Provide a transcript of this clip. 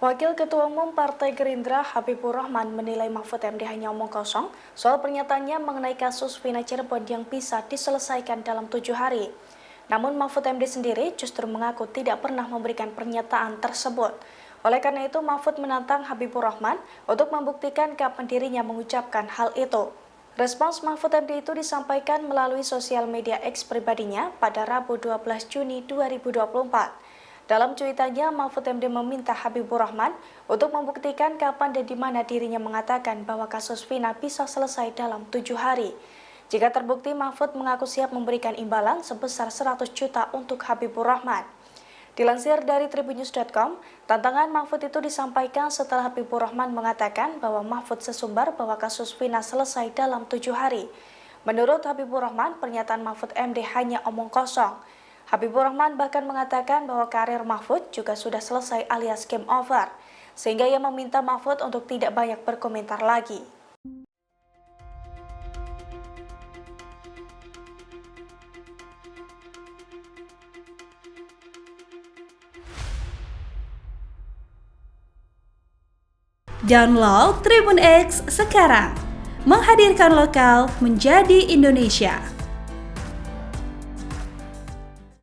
Wakil Ketua Umum Partai Gerindra Habibur Rahman menilai Mahfud MD hanya omong kosong soal pernyataannya mengenai kasus Vina Cirebon yang bisa diselesaikan dalam 7 hari. Namun Mahfud MD sendiri justru mengaku tidak pernah memberikan pernyataan tersebut. Oleh karena itu Mahfud menantang Habibur Rahman untuk membuktikan kapan dirinya mengucapkan hal itu. Respons Mahfud MD itu disampaikan melalui sosial media X pribadinya pada Rabu 12 Juni 2024. Dalam cuitannya, Mahfud MD meminta Habibur Rahman untuk membuktikan kapan dan di mana dirinya mengatakan bahwa kasus Vina bisa selesai dalam 7 hari. Jika terbukti, Mahfud mengaku siap memberikan imbalan sebesar 100 juta untuk Habibur Rahman. Dilansir dari tribunnews.com, tantangan Mahfud itu disampaikan setelah Habibur Rahman mengatakan bahwa Mahfud sesumbar bahwa kasus Vina selesai dalam 7 hari. Menurut Habibur Rahman, pernyataan Mahfud MD hanya omong kosong. Habibur Rahman bahkan mengatakan bahwa karir Mahfud juga sudah selesai alias game over, sehingga ia meminta Mahfud untuk tidak banyak berkomentar lagi. Download Tribun X sekarang, menghadirkan lokal menjadi Indonesia.